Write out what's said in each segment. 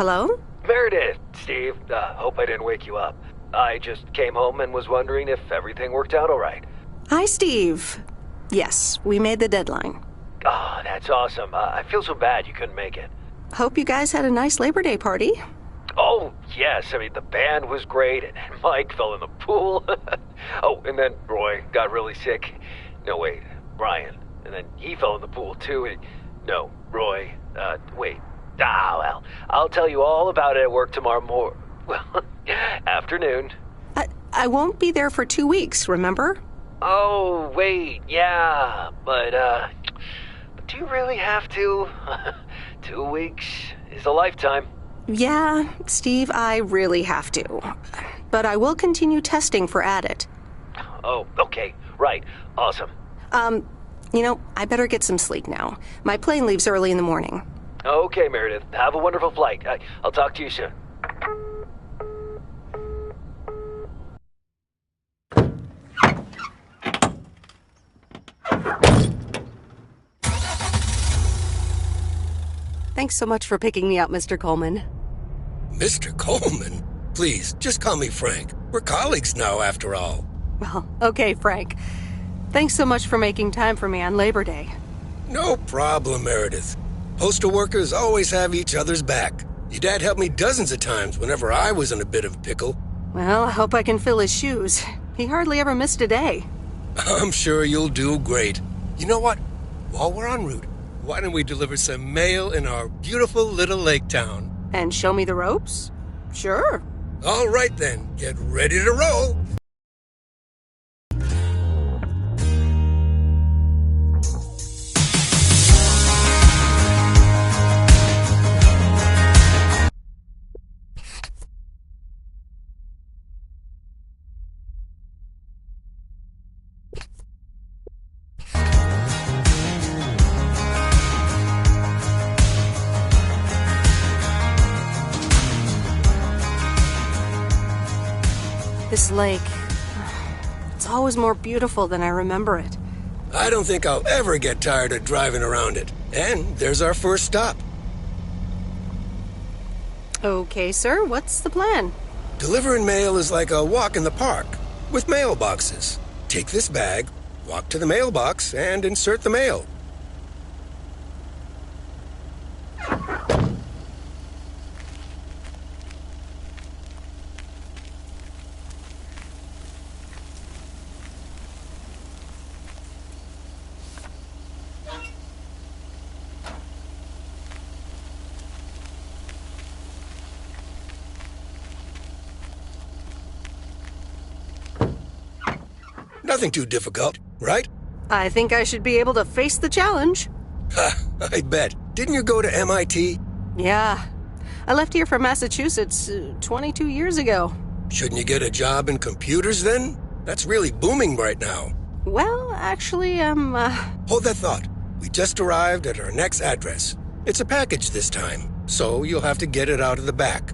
Hello? Meredith, Steve. Hope I didn't wake you up. I just came home and was wondering if everything worked out all right. Hi, Steve. Yes, we made the deadline. Oh, that's awesome. I feel so bad you couldn't make it. Hope you guys had a nice Labor Day party. Oh, yes. I mean, the band was great, and Mike fell in the pool. Oh, and then Roy got really sick. No, wait, Brian. And then he fell in the pool, too. No, Roy. Wait. Well, I'll tell you all about it at work tomorrow afternoon. I won't be there for 2 weeks, remember? Oh, wait, yeah, but do you really have to? 2 weeks is a lifetime. Yeah, Steve, I really have to. But I will continue testing for Addit. Oh, okay, right, awesome. I better get some sleep now. My plane leaves early in the morning. Okay, Meredith, have a wonderful flight. I'll talk to you soon. Thanks so much for picking me up, Mr. Coleman. Mr. Coleman? Please, just call me Frank. We're colleagues now, after all. Well, okay, Frank. Thanks so much for making time for me on Labor Day. No problem, Meredith. Postal workers always have each other's back. Your dad helped me dozens of times whenever I was in a bit of a pickle. Well, I hope I can fill his shoes. He hardly ever missed a day. I'm sure you'll do great. You know what? While we're en route, why don't we deliver some mail in our beautiful little lake town? And show me the ropes? Sure. All right then, get ready to roll. This lake, it's always more beautiful than I remember it. I don't think I'll ever get tired of driving around it. And there's our first stop. Okay, sir, what's the plan? Delivering mail is like a walk in the park, with mailboxes. Take this bag, walk to the mailbox, and insert the mail. Nothing too difficult, right? I think I should be able to face the challenge. Ha, I bet. Didn't you go to MIT? Yeah. I left here from Massachusetts 22 years ago. Shouldn't you get a job in computers then? That's really booming right now. Well, actually, Hold that thought. We just arrived at our next address. It's a package this time, so you'll have to get it out of the back.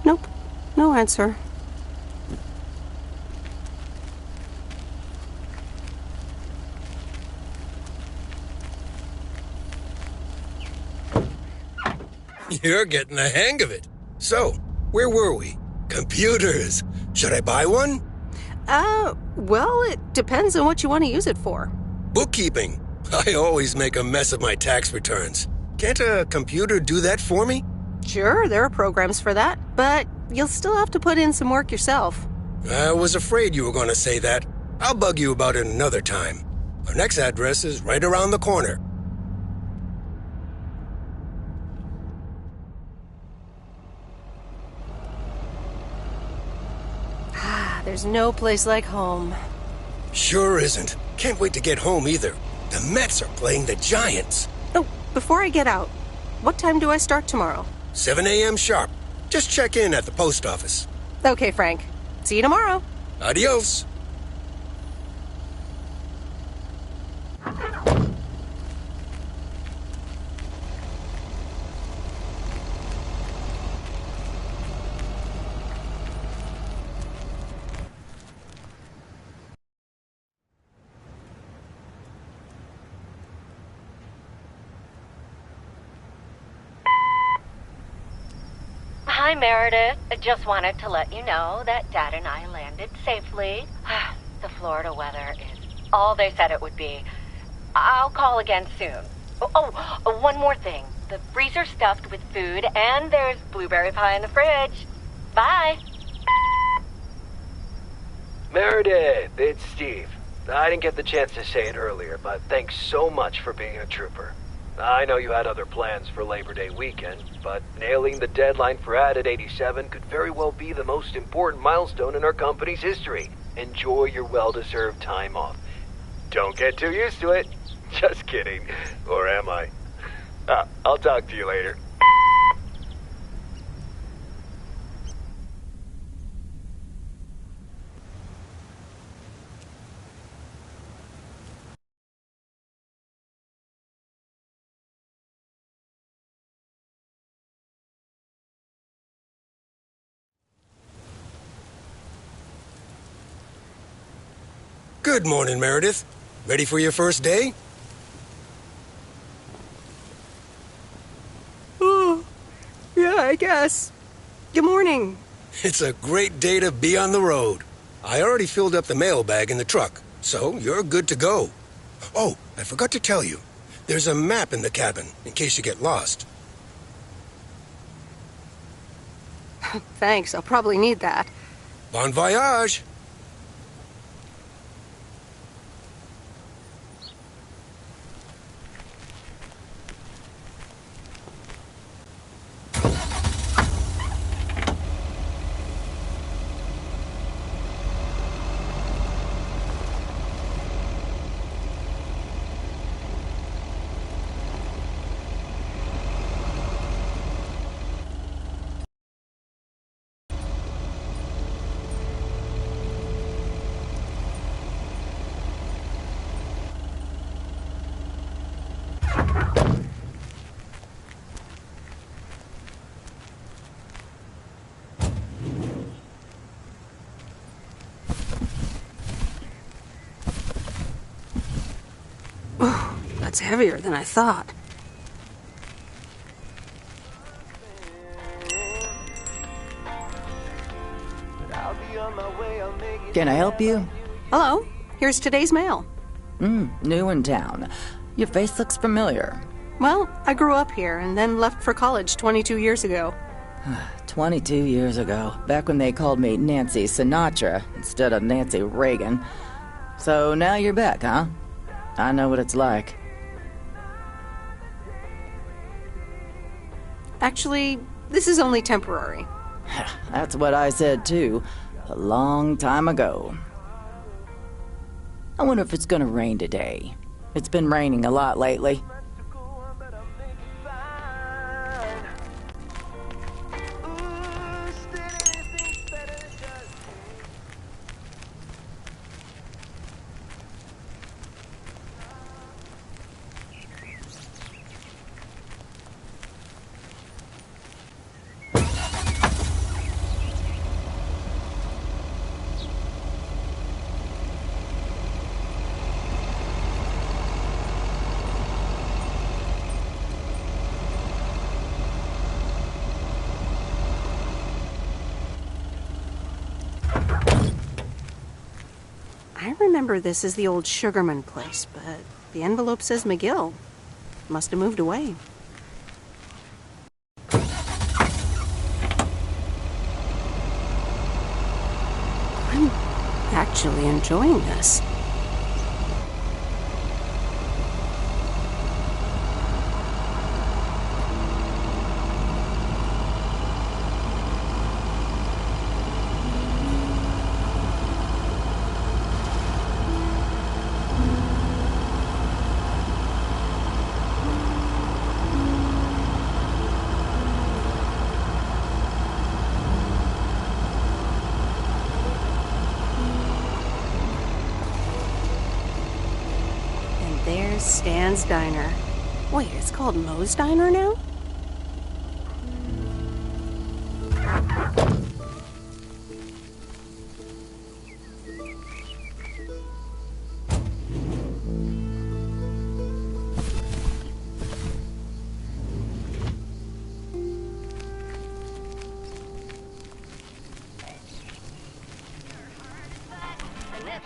Nope. No answer. You're getting the hang of it. So, where were we? Computers. Should I buy one? Well, it depends on what you want to use it for. Bookkeeping. I always make a mess of my tax returns. Can't a computer do that for me? Sure, there are programs for that, but you'll still have to put in some work yourself. I was afraid you were going to say that. I'll bug you about it another time. Our next address is right around the corner. There's no place like home. Sure isn't. Can't wait to get home either. The Mets are playing the Giants. Oh, before I get out, What time do I start tomorrow? 7 a.m. sharp. Just check in at the post office. Okay, Frank. See you tomorrow. Adios. Hi, Meredith. I just wanted to let you know that Dad and I landed safely. The Florida weather is all they said it would be. I'll call again soon. One more thing. The freezer's stuffed with food, and there's blueberry pie in the fridge. Bye. Meredith, it's Steve. I didn't get the chance to say it earlier, but thanks so much for being a trooper. I know you had other plans for Labor Day weekend, but nailing the deadline for Added 87 could very well be the most important milestone in our company's history. Enjoy your well-deserved time off. Don't get too used to it. Just kidding. Or am I? I'll talk to you later. Good morning, Meredith. Ready for your first day? Oh, yeah, I guess. Good morning. It's a great day to be on the road. I already filled up the mailbag in the truck, so you're good to go. Oh, I forgot to tell you. There's a map in the cabin, in case you get lost. Thanks, I'll probably need that. Bon voyage! That's heavier than I thought. Can I help you? Hello, here's today's mail. New in town. Your face looks familiar. Well, I grew up here and then left for college 22 years ago. 22 years ago, back when they called me Nancy Sinatra instead of Nancy Reagan. So now you're back, huh? I know what it's like. Actually, this is only temporary. That's what I said too, a long time ago. I wonder if it's gonna rain today. It's been raining a lot lately. I remember this as the old Sugarman place, but the envelope says McGill. Must have moved away. I'm actually enjoying this. There's Stan's Diner. Wait, it's called Moe's Diner now?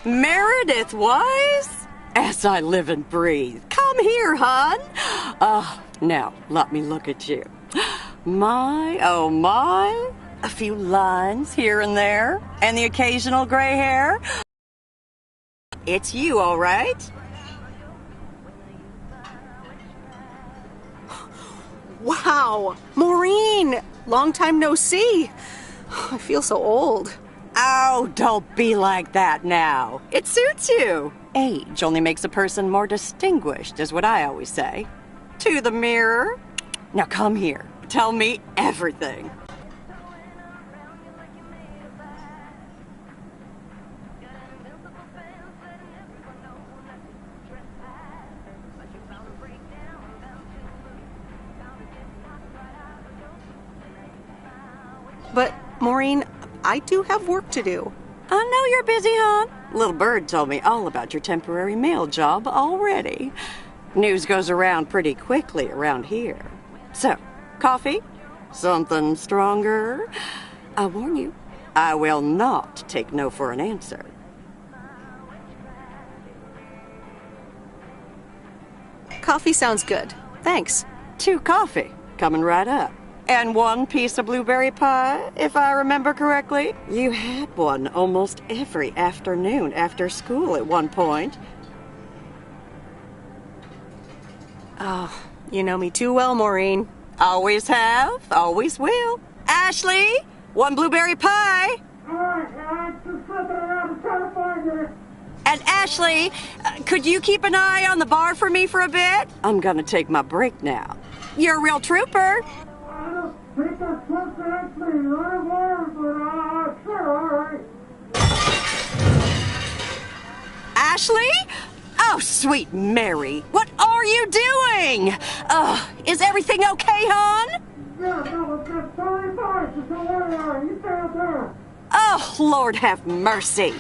Meredith Wise? As I live and breathe. Come here, hon. Now, let me look at you. My, oh my. A few lines here and there, and the occasional gray hair. It's you, all right? Wow! Maureen! Long time no see. I feel so old. Oh, don't be like that now. It suits you. Age only makes a person more distinguished, is what I always say. To the mirror. Now come here. Tell me everything. But, Maureen, I do have work to do. I know you're busy, hon. Little Bird told me all about your temporary mail job already. News goes around pretty quickly around here. So, coffee? Something stronger? I warn you, I will not take no for an answer. Coffee sounds good. Thanks. 2 coffee, coming right up. And 1 piece of blueberry pie, if I remember correctly. You had one almost every afternoon after school at one point. Oh, you know me too well, Maureen. Always have, always will. Ashley, 1 blueberry pie. And Ashley, could you keep an eye on the bar for me for a bit? I'm gonna take my break now. You're a real trooper. Ashley? Oh, sweet Mary, what are you doing? Is everything okay, hon? Oh, Lord have mercy.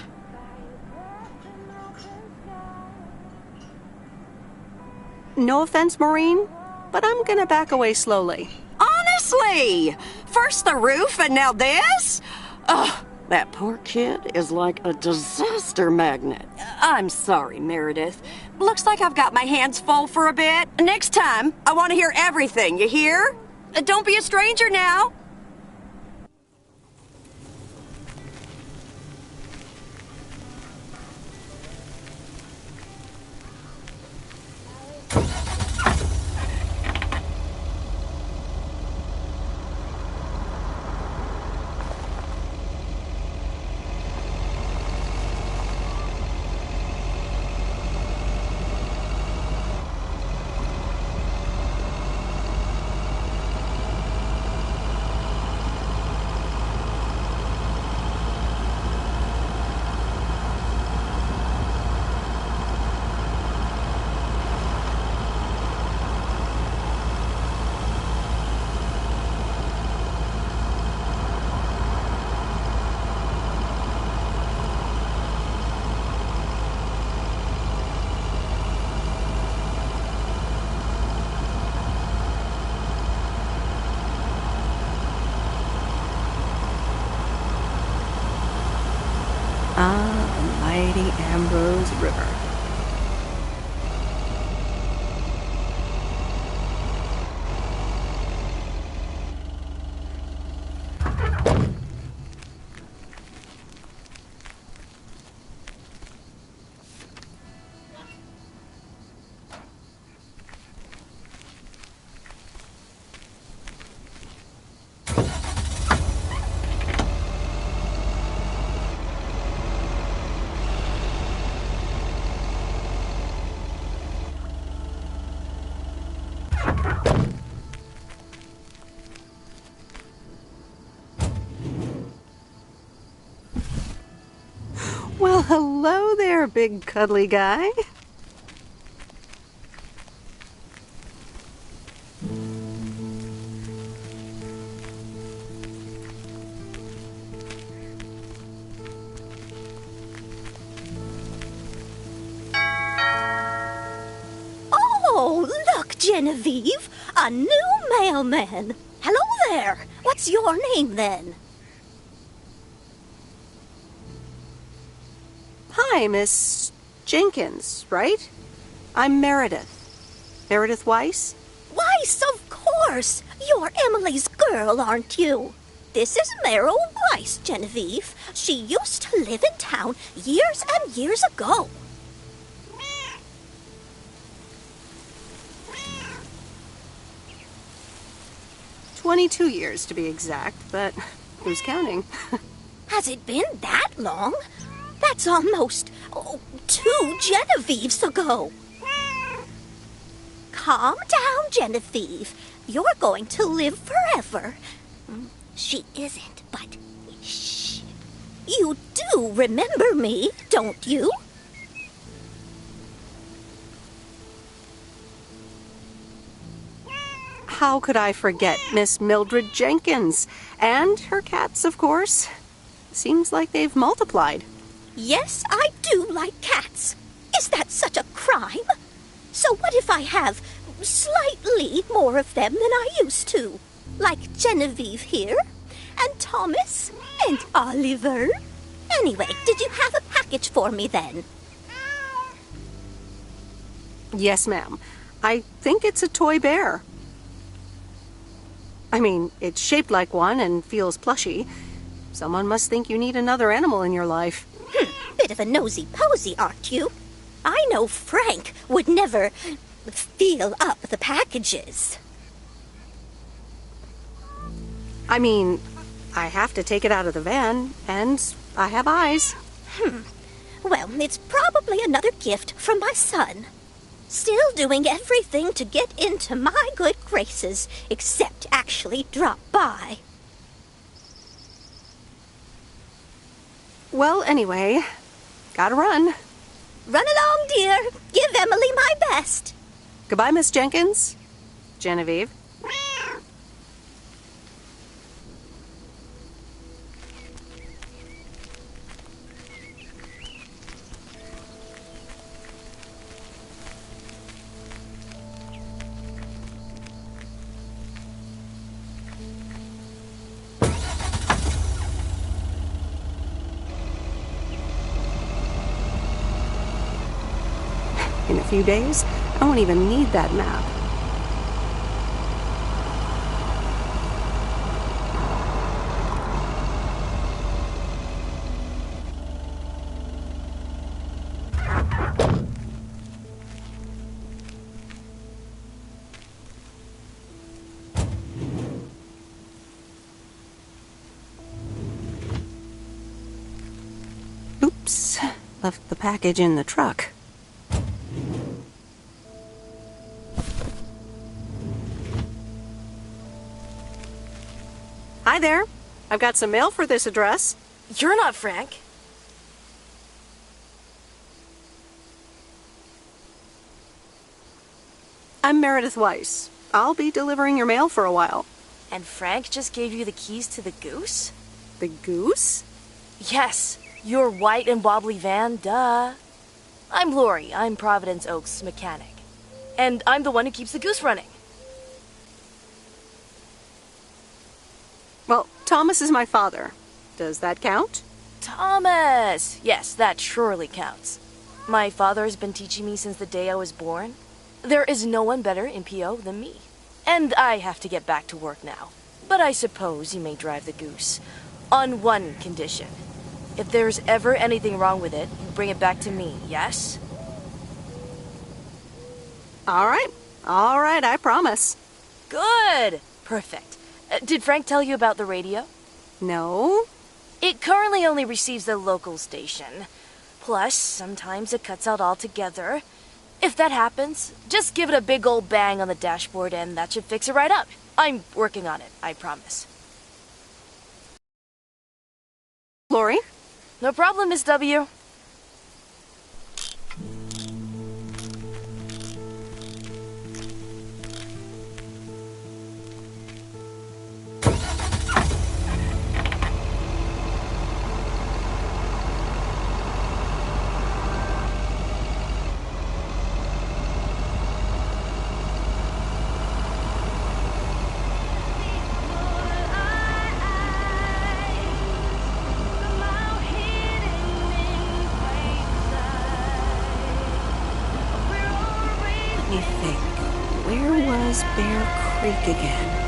No offense, Maureen, but I'm gonna back away slowly. Honestly! First the roof and now this? Ugh, that poor kid is like a disaster magnet. I'm sorry, Meredith. Looks like I've got my hands full for a bit. Next time, I want to hear everything, you hear? Don't be a stranger now. Ah, the mighty Ambrose River. Well, hello there, big cuddly guy. Genevieve, a new mailman. Hello there. What's your name, then? Hi, Miss Jenkins, right? I'm Meredith. Meredith Weiss? Weiss, of course. You're Emily's girl, aren't you? This is Meryl Weiss, Genevieve. She used to live in town years and years ago. 22 years to be exact, but who's counting? Has it been that long? That's almost 2 Genevieves ago. Calm down, Genevieve. You're going to live forever. She isn't, but shh. You do remember me, don't you? How could I forget Miss Mildred Jenkins? And her cats, of course. Seems like they've multiplied. Yes, I do like cats. Is that such a crime? So what if I have slightly more of them than I used to? Like Genevieve here, and Thomas, and Oliver. Anyway, did you have a package for me then? Yes, ma'am. I think it's a toy bear. I mean, it's shaped like one and feels plushy. Someone must think you need another animal in your life. Bit of a nosy-posy, aren't you? I know Frank would never feel up the packages. I mean, I have to take it out of the van, and I have eyes. Well, it's probably another gift from my son. Still doing everything to get into my good graces, except actually drop by. Well, anyway, gotta run. Run along, dear. Give Emily my best. Goodbye, Miss Jenkins. Genevieve. In a few days, I won't even need that map. Oops, left the package in the truck. Hi there. I've got some mail for this address. You're not Frank. I'm Meredith Weiss. I'll be delivering your mail for a while. And Frank just gave you the keys to the goose? The goose? Yes, your white and wobbly van, duh. I'm Lori. I'm Providence Oaks' mechanic. And I'm the one who keeps the goose running. Well, Thomas is my father. Does that count? Thomas! Yes, that surely counts. My father has been teaching me since the day I was born. There is no one better in PO than me. And I have to get back to work now. But I suppose you may drive the goose. On one condition. If there's ever anything wrong with it, you bring it back to me, yes? All right, I promise. Good! Perfect. Did Frank tell you about the radio? No? It currently only receives the local station. Plus, sometimes it cuts out altogether. If that happens, just give it a big old bang on the dashboard and that should fix it right up. I'm working on it, I promise. Lori? No problem, Miss W. is Bear Creek again?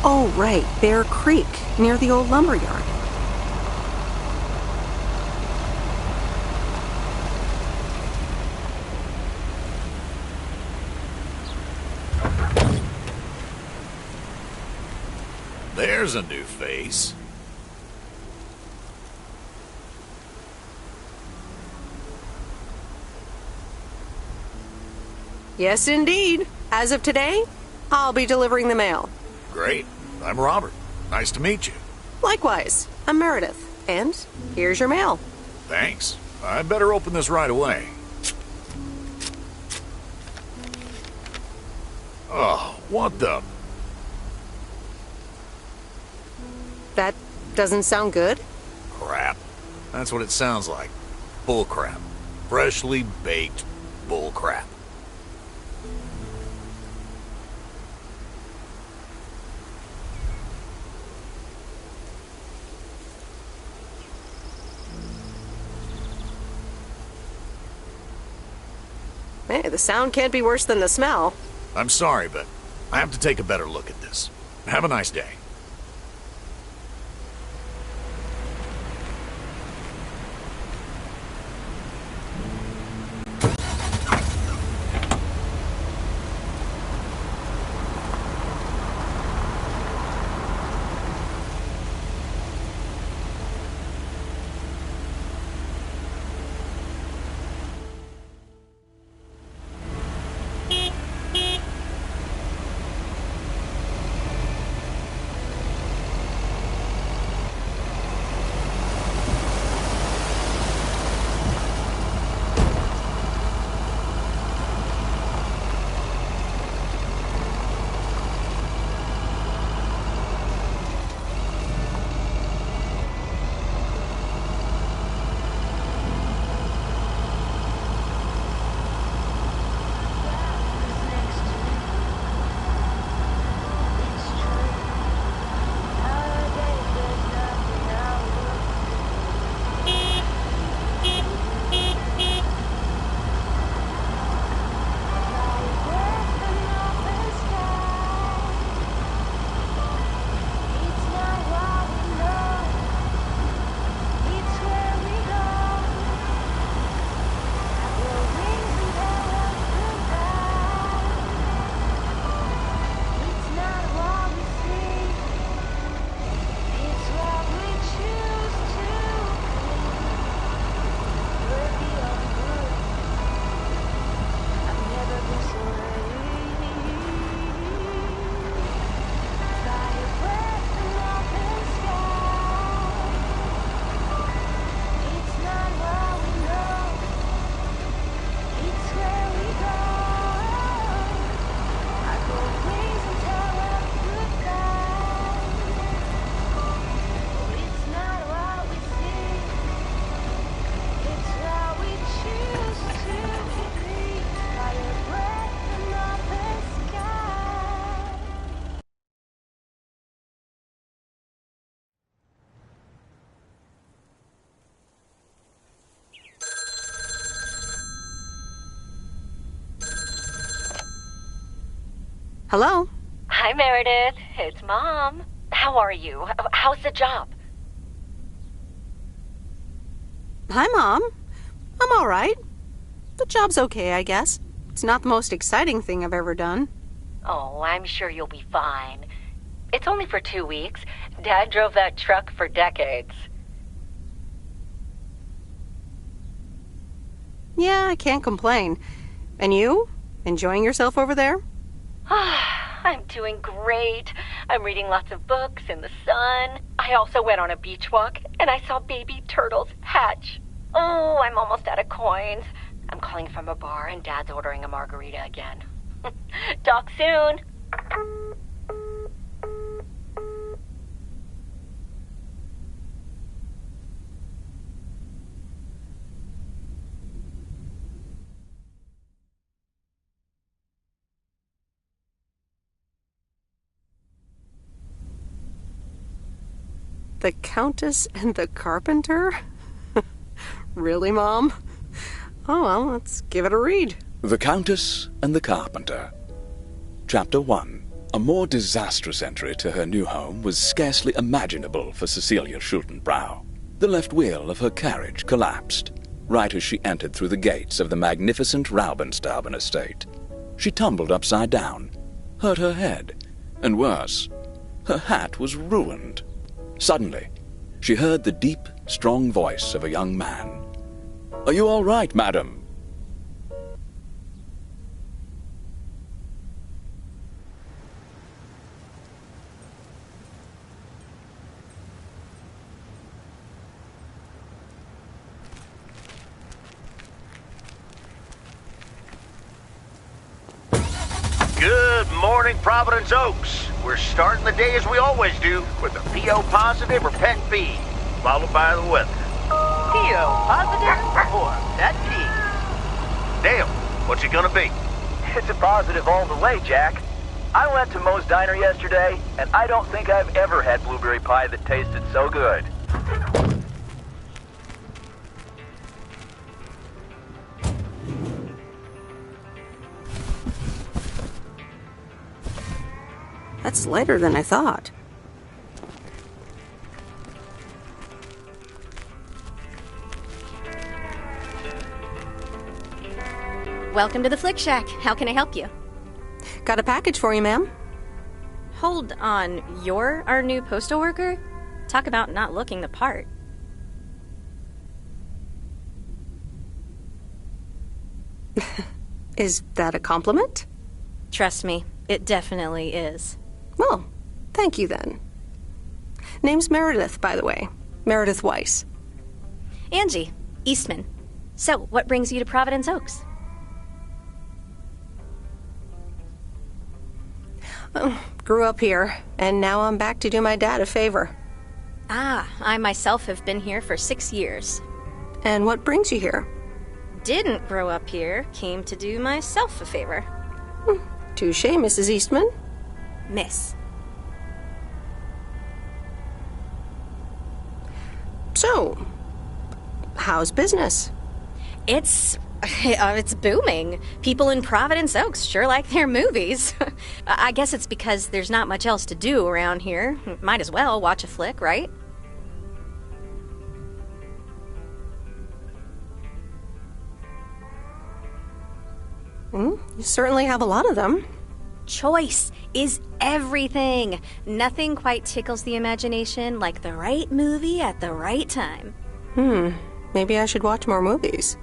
Oh, right, Bear Creek, near the old lumberyard. There's a new face. Yes, indeed. As of today, I'll be delivering the mail. Great. I'm Robert. Nice to meet you. Likewise, I'm Meredith. And here's your mail. Thanks. I'd better open this right away. Oh, what the... That doesn't sound good. crap? That's what it sounds like. Bull crap. Freshly baked bull crap. Hey, the sound can't be worse than the smell. I'm sorry, but I have to take a better look at this. Have a nice day. Hello? Hi, Meredith. It's Mom. How are you? How's the job? Hi, Mom. I'm all right. The job's okay, I guess. It's not the most exciting thing I've ever done. Oh, I'm sure you'll be fine. It's only for 2 weeks. Dad drove that truck for decades. Yeah, I can't complain. And you? Enjoying yourself over there? I'm doing great. I'm reading lots of books in the sun. I also went on a beach walk, and I saw baby turtles hatch. Oh, I'm almost out of coins. I'm calling from a bar, and Dad's ordering a margarita again. Talk soon. The Countess and the Carpenter? Really, Mom? Oh, well, let's give it a read. The Countess and the Carpenter. Chapter 1. A more disastrous entry to her new home was scarcely imaginable for Cecilia Schultenbrow. The left wheel of her carriage collapsed, right as she entered through the gates of the magnificent Raubenstaben estate. She tumbled upside down, hurt her head, and worse, her hat was ruined. Suddenly, she heard the deep, strong voice of a young man. "Are you all right, madam?" Good morning, Providence Oaks. We're starting the day as we always do, with a PO positive or pet peeve, followed by the weather. PO positive or pet peeve? Dale, what's it gonna be? It's a positive all the way, Jack. I went to Moe's Diner yesterday, and I don't think I've ever had blueberry pie that tasted so good. That's lighter than I thought. Welcome to the Flick Shack. How can I help you? Got a package for you, ma'am. Hold on. You're our new postal worker? Talk about not looking the part. Is that a compliment? Trust me, it definitely is. Well, thank you then. Name's Meredith, by the way. Meredith Weiss. Angie, Eastman. So, what brings you to Providence Oaks? Grew up here, and now I'm back to do my dad a favor. Ah, I myself have been here for 6 years. And what brings you here? Didn't grow up here, came to do myself a favor. Touche, Mrs. Eastman. Miss. So, how's business? It's booming. People in Providence Oaks sure like their movies. I guess it's because there's not much else to do around here. Might as well watch a flick, right? You certainly have a lot of them. Choice is everything. Nothing quite tickles the imagination like the right movie at the right time. Maybe I should watch more movies.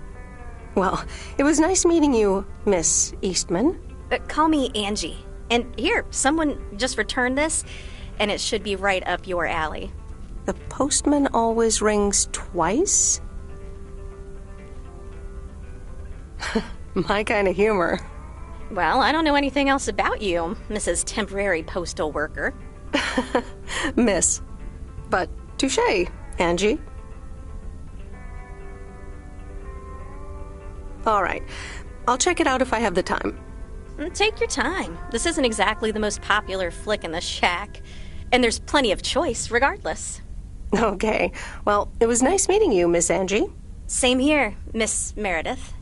Well, it was nice meeting you, Miss Eastman. Call me Angie. And here, someone just returned this, and it should be right up your alley. The postman always rings twice? My kind of humor. Well, I don't know anything else about you, Mrs. Temporary Postal Worker. Miss. But touche, Angie. All right. I'll check it out if I have the time. Take your time. This isn't exactly the most popular flick in the shack. And there's plenty of choice, regardless. Okay. Well, it was nice meeting you, Miss Angie. Same here, Miss Meredith.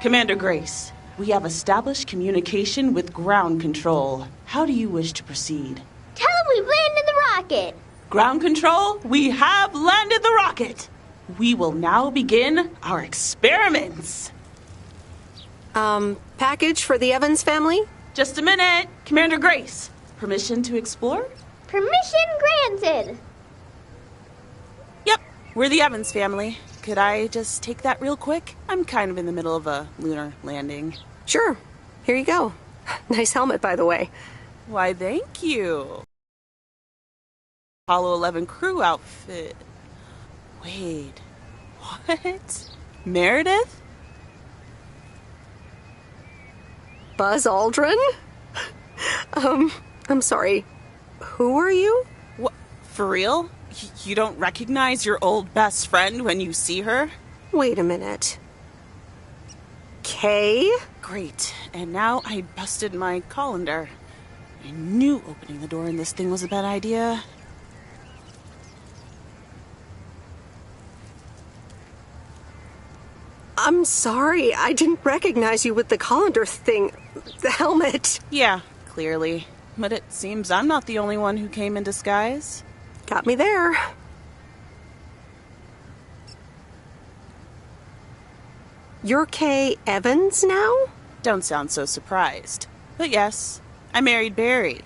Commander Grace, we have established communication with ground control. How do you wish to proceed? Tell them we've landed the rocket. Ground control, we have landed the rocket. We will now begin our experiments. Package for the Evans family? Just a minute. Commander Grace, permission to explore? Permission granted. Yep, we're the Evans family. Could I just take that real quick? I'm kind of in the middle of a lunar landing. Sure. Here you go. Nice helmet, by the way. Why, thank you. Apollo 11 crew outfit. Wait, what? Meredith? Buzz Aldrin? I'm sorry. Who are you? What? For real? You don't recognize your old best friend when you see her? Wait a minute. Kay? Great. And now I busted my colander. I knew opening the door in this thing was a bad idea. I'm sorry. I didn't recognize you with the colander thing. The helmet. Yeah, clearly. But it seems I'm not the only one who came in disguise. Got me there. You're Kay Evans now? Don't sound so surprised. But yes, I married Barry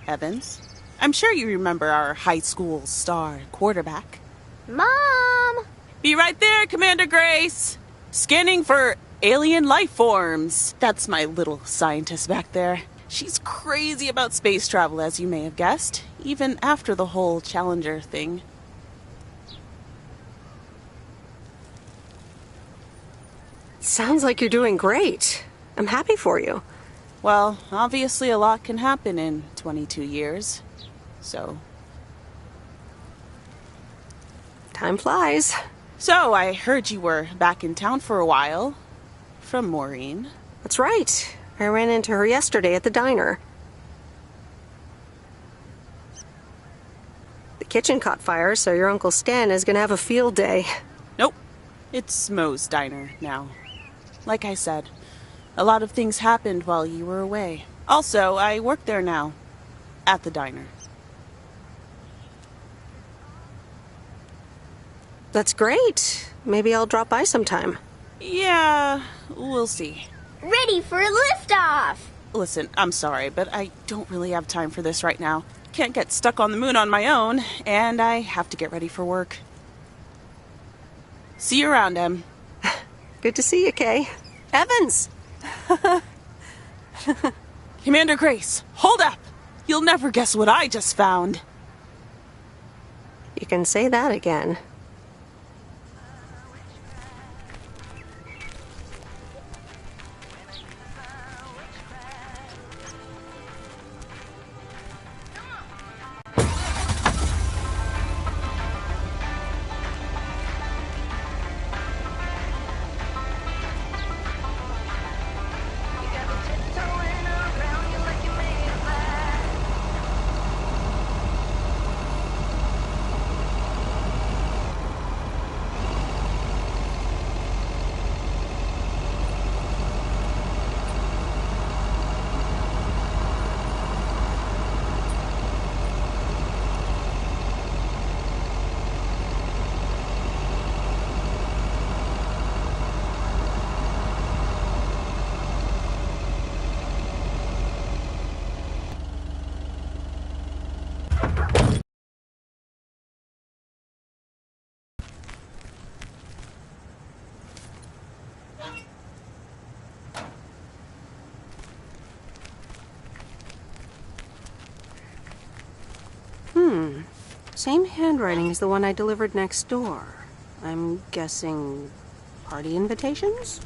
Evans. I'm sure you remember our high school star quarterback. Mom! Be right there, Commander Grace! Scanning for alien life forms. That's my little scientist back there. She's crazy about space travel, as you may have guessed, even after the whole Challenger thing. Sounds like you're doing great. I'm happy for you. Well, obviously a lot can happen in 22 years. So... time flies. So, I heard you were back in town for a while. From Maureen. That's right. I ran into her yesterday at the diner. The kitchen caught fire, so your Uncle Stan is gonna have a field day. Nope. It's Moe's diner now. Like I said, a lot of things happened while you were away. Also, I work there now. At the diner. That's great. Maybe I'll drop by sometime. Yeah, we'll see. Ready for a liftoff! Listen, I'm sorry, but I don't really have time for this right now. Can't get stuck on the moon on my own, and I have to get ready for work. See you around, Em. Good to see you, Kay. Evans! Commander Grace, hold up! You'll never guess what I just found. You can say that again. Same handwriting as the one I delivered next door. I'm guessing party invitations?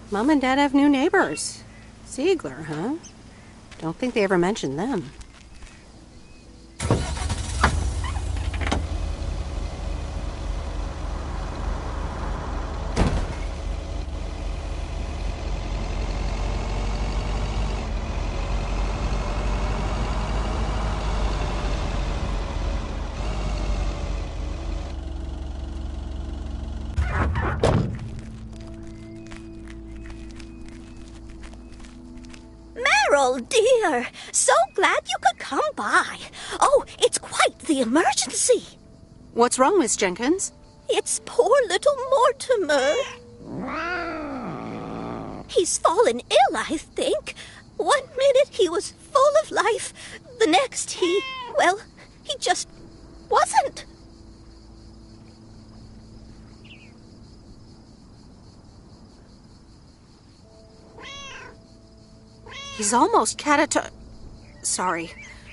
Mom and Dad have new neighbors. Ziegler, huh? Don't think they ever mentioned them. Meryl, dear, so glad you could come by. Oh, it's quite the emergency. What's wrong, Miss Jenkins? It's poor little Mortimer. He's fallen ill, I think. 1 minute he was full of life, the next he just wasn't. He's almost Sorry.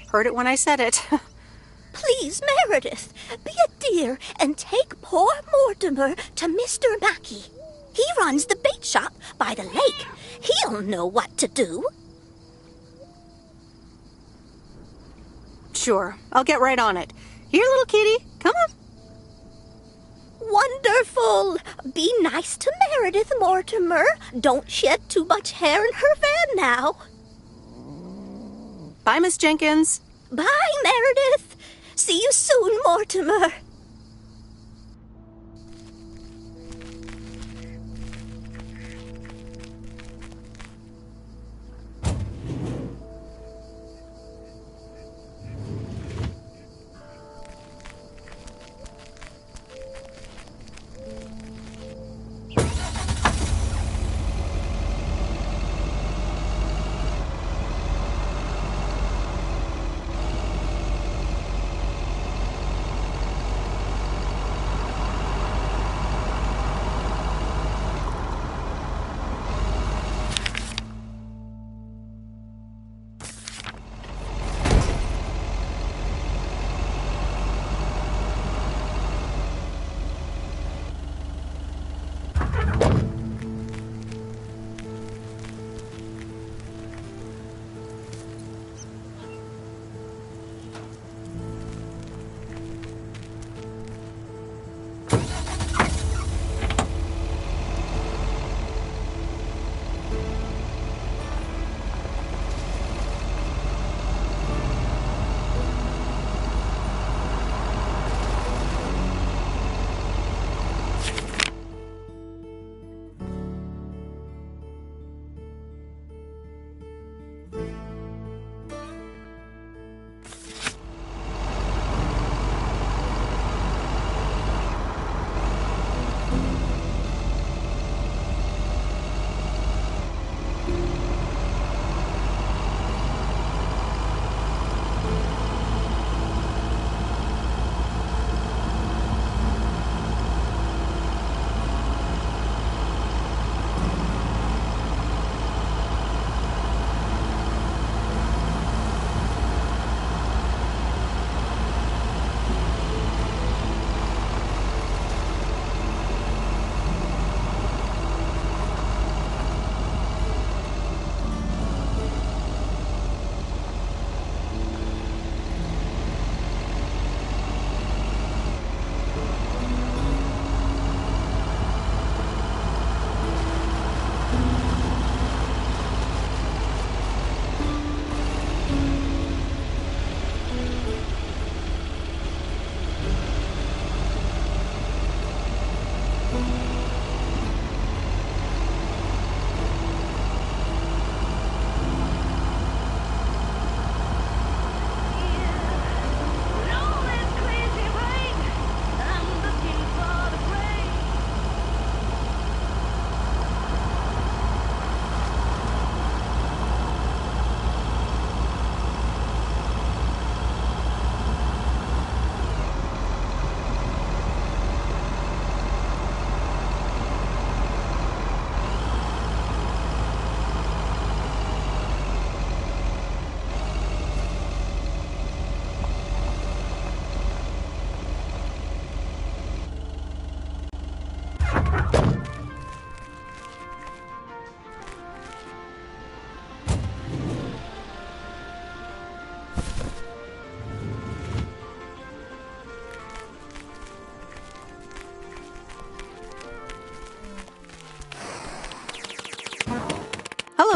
Heard it when I said it. Please, Meredith, be a dear and take poor Mortimer to Mr. Mackey. He runs the bait shop by the lake. He'll know what to do. Sure, I'll get right on it. Here, little kitty, come on. Wonderful. Be nice to Meredith, Mortimer. Don't shed too much hair in her van now. Bye, Miss Jenkins. Bye, Meredith. See you soon, Mortimer.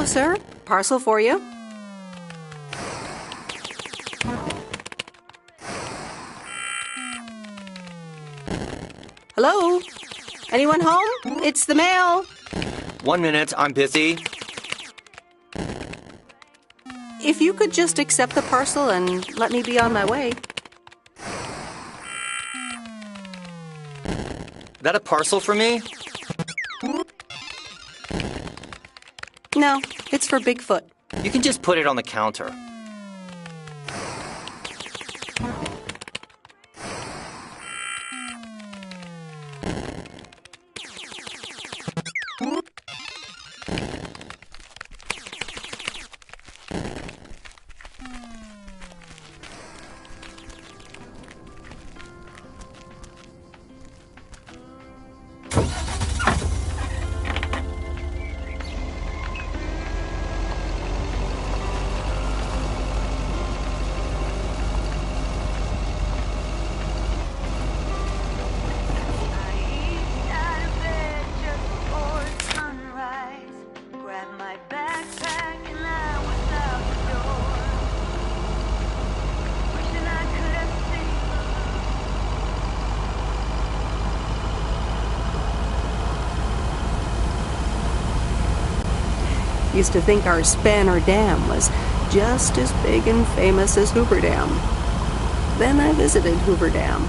sir. Parcel for you. Hello? Anyone home? It's the mail. 1 minute, I'm busy. If you could just accept the parcel and let me be on my way. That a parcel for me? No, it's for Bigfoot. You can just put it on the counter. Used to think our Spanner Dam was just as big and famous as Hoover Dam. Then I visited Hoover Dam.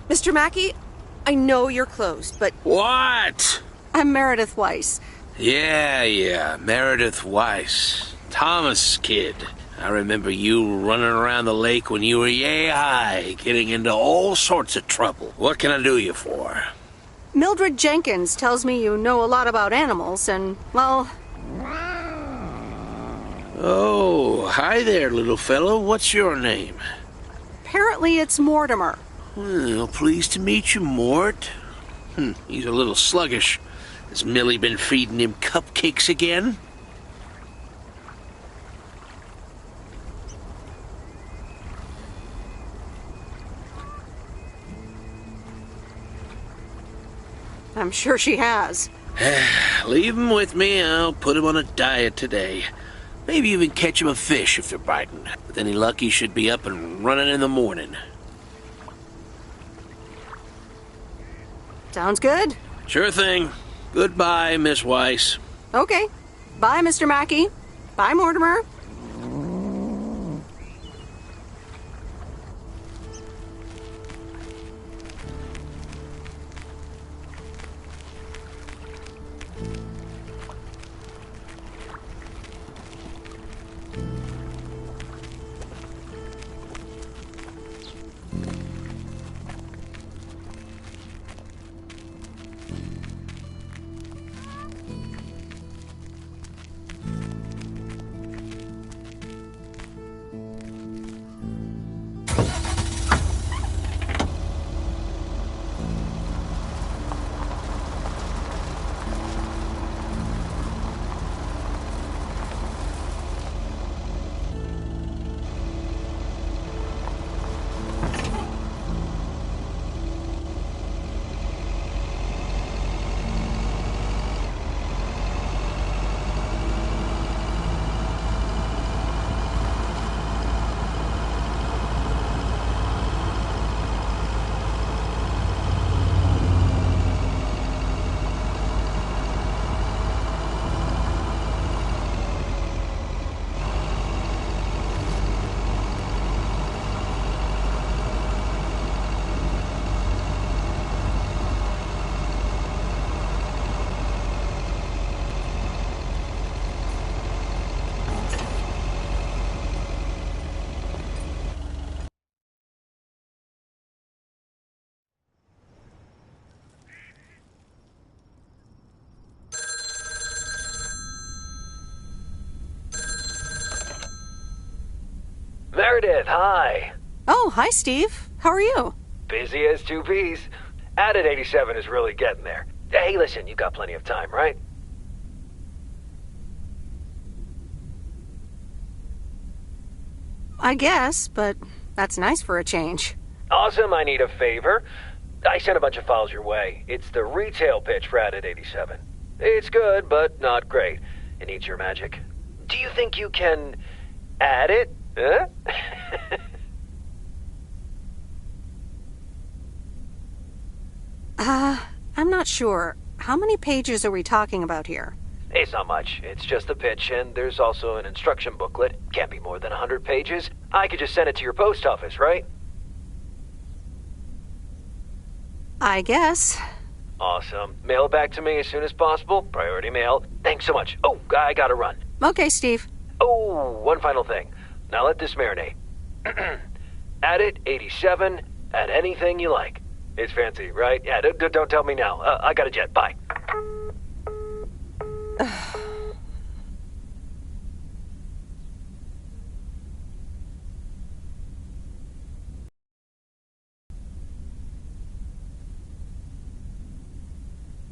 Mr. Mackey, I know you're closed, but... What? I'm Meredith Weiss. Yeah, Meredith Weiss. Thomas' kid. I remember you running around the lake when you were yay high, getting into all sorts of trouble. What can I do you for? Mildred Jenkins tells me you know a lot about animals, and, well... Oh, hi there, little fellow. What's your name? Apparently it's Mortimer. Well, pleased to meet you, Mort. He's a little sluggish. Has Millie been feeding him cupcakes again? I'm sure she has. Leave him with me. I'll put him on a diet today. Maybe even catch him a fish if they're biting. With any luck, he should be up and running in the morning. Sounds good. Sure thing. Goodbye, Miss Weiss. Okay. Bye, Mr. Mackey. Bye, Mortimer. Meredith, hi. Oh, hi, Steve. How are you? Busy as two peas. Added 87 is really getting there. Hey, listen, you got plenty of time, right? I guess, but that's nice for a change. Awesome, I need a favor. I sent a bunch of files your way. It's the retail pitch for Added 87. It's good, but not great. It needs your magic. Do you think you can add it? Huh? I'm not sure. How many pages are we talking about here? It's not much. It's just the pitch, and there's also an instruction booklet. Can't be more than 100 pages. I could just send it to your post office, right? I guess. Awesome. Mail it back to me as soon as possible. Priority mail. Thanks so much. Oh, I gotta run. Okay, Steve. Oh, one final thing. Now let this marinate. Add it, 87, add anything you like. It's fancy, right? Yeah, don't tell me now. I got a jet. Bye.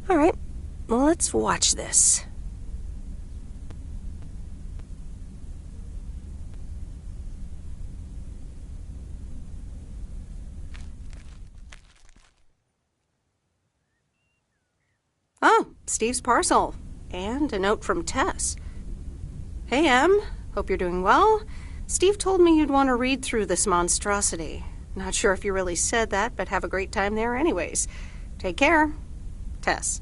All right, well, let's watch this. Oh, Steve's parcel. And a note from Tess. Hey, Em. Hope you're doing well. Steve told me you'd want to read through this monstrosity. Not sure if you really said that, but have a great time there anyways. Take care. Tess.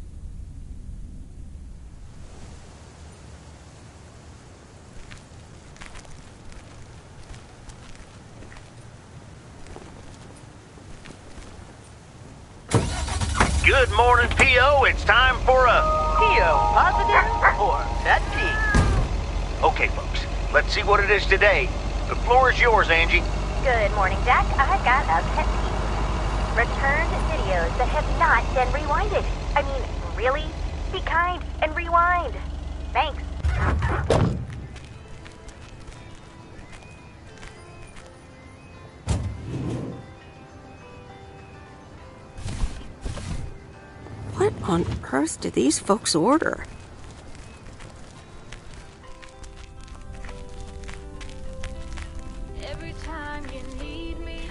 Good morning, P.O. It's time for a P.O. positive or pet peeve? Okay, folks, let's see what it is today. The floor is yours, Angie. Good morning, Jack. I've got a pet peeve. Returned videos that have not been rewinded. I mean, really? Be kind and rewind. Thanks. What on earth did these folks order?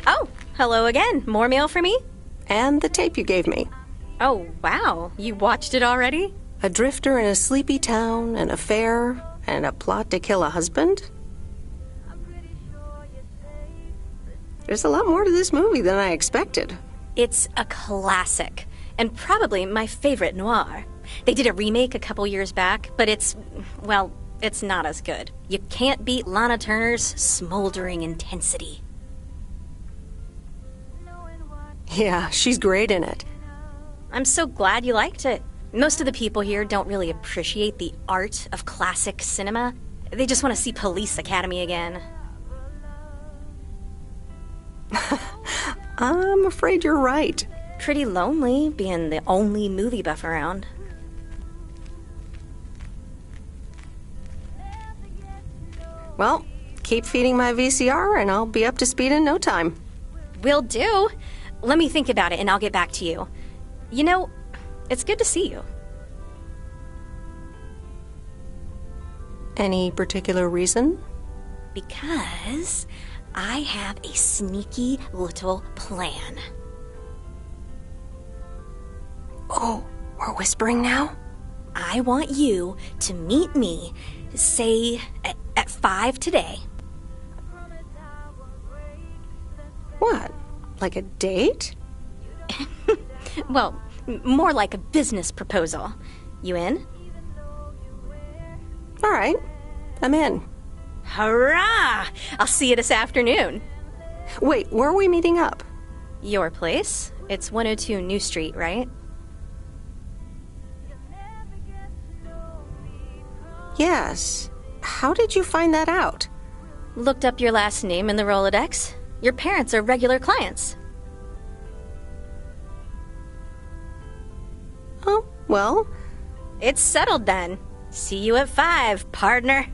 Oh, hello again. More mail for me? And the tape you gave me. Oh, wow. You watched it already? A drifter in a sleepy town, an affair, and a plot to kill a husband? There's a lot more to this movie than I expected. It's a classic, and probably my favorite noir. They did a remake a couple years back, but it's not as good. You can't beat Lana Turner's smoldering intensity. Yeah, she's great in it. I'm so glad you liked it. Most of the people here don't really appreciate the art of classic cinema. They just want to see Police Academy again. I'm afraid you're right. Pretty lonely being the only movie buff around. Well, keep feeding my VCR and I'll be up to speed in no time. Will do. Let me think about it and I'll get back to you. You know, it's good to see you. Any particular reason? Because I have a sneaky little plan. Oh, we're whispering now? I want you to meet me, say, at 5 today. What? Like a date? Well, more like a business proposal. You in? All right, I'm in. Hurrah! I'll see you this afternoon. Wait, where are we meeting up? Your place? It's 102 New Street, right? Yes. How did you find that out? Looked up your last name in the Rolodex. Your parents are regular clients. Oh, well. It's settled then. See you at 5, partner.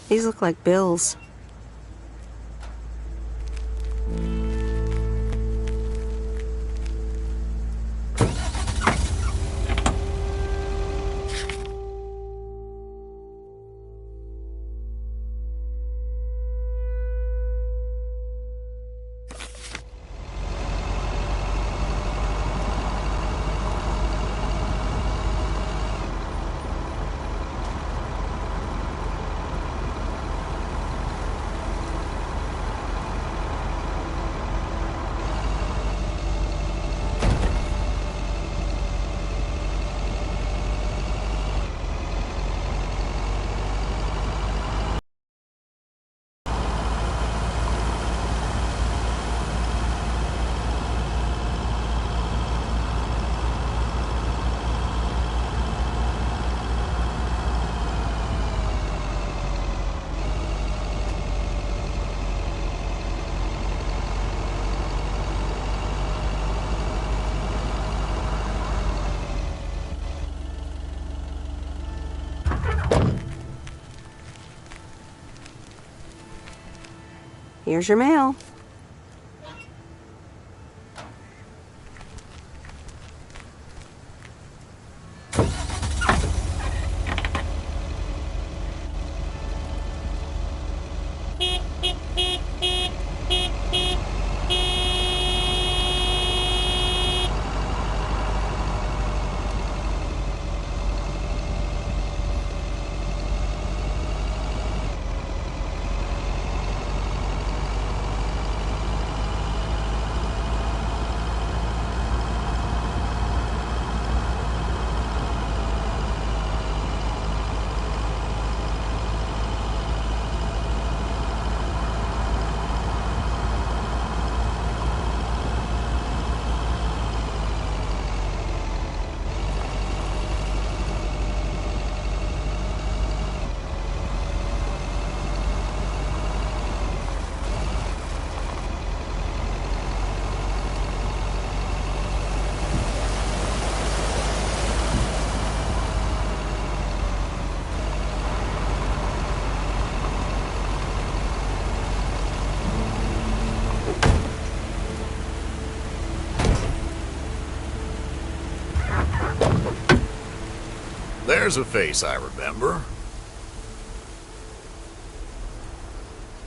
These look like bills. Here's your mail. There's a face I remember.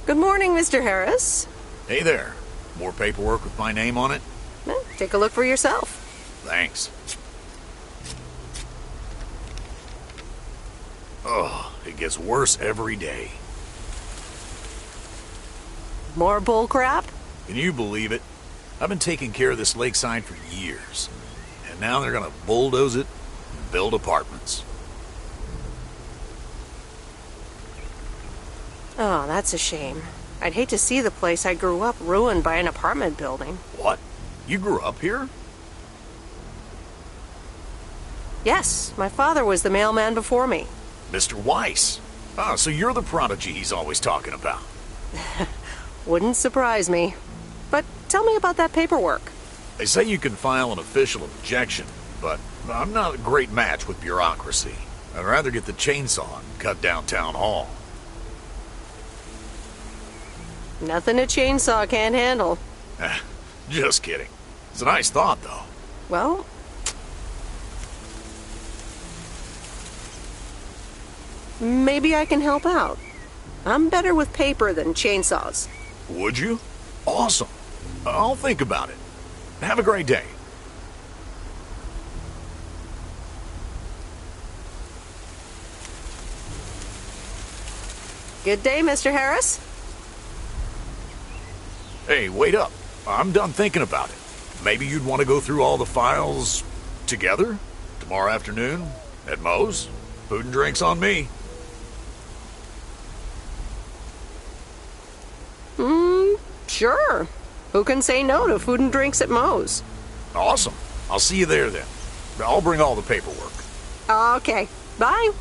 Good morning, Mr. Harris. Hey there. More paperwork with my name on it? Well, take a look for yourself. Thanks. Oh, it gets worse every day. More bull crap? Can you believe it? I've been taking care of this lakeside for years. And now they're gonna bulldoze it and build apartments. Oh, that's a shame. I'd hate to see the place I grew up ruined by an apartment building. What? You grew up here? Yes, my father was the mailman before me. Mr. Weiss. Ah, so you're the prodigy he's always talking about. Wouldn't surprise me. But tell me about that paperwork. They say you can file an official objection, but I'm not a great match with bureaucracy. I'd rather get the chainsaw and cut down town hall. Nothing a chainsaw can't handle. Just kidding. It's a nice thought, though. Well, maybe I can help out. I'm better with paper than chainsaws. Would you? Awesome. I'll think about it. Have a great day. Good day, Mr. Harris. Hey, wait up. I'm done thinking about it. Maybe you'd want to go through all the files together? Tomorrow afternoon? At Moe's? Food and drinks on me. Sure. Who can say no to food and drinks at Moe's? Awesome. I'll see you there then. I'll bring all the paperwork. Okay. Bye.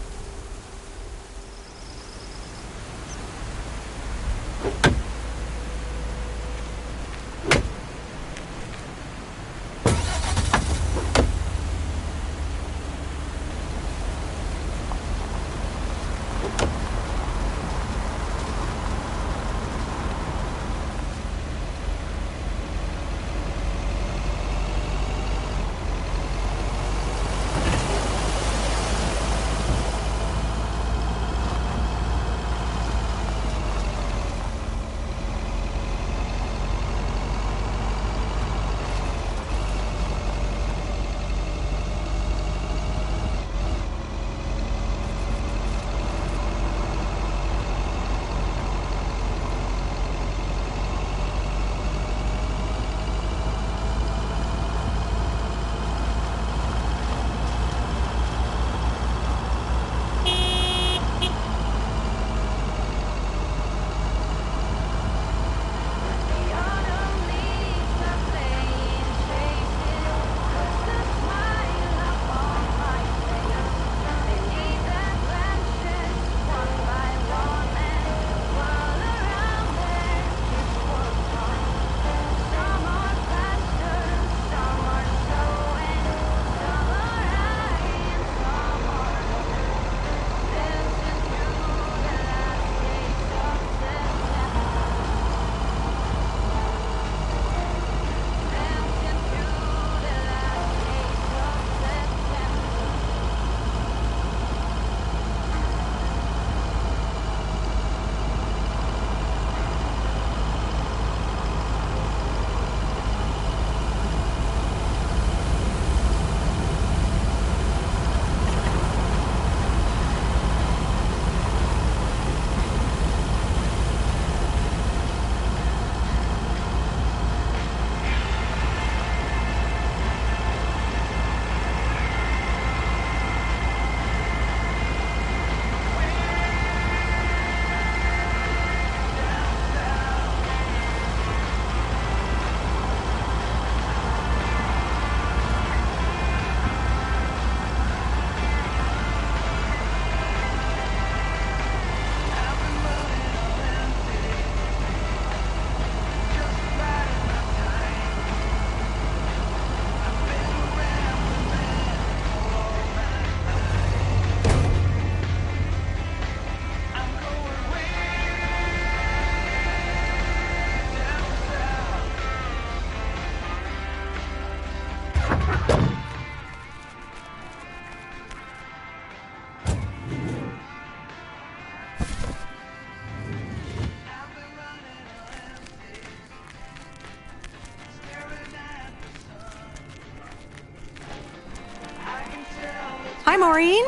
Hi, Maureen.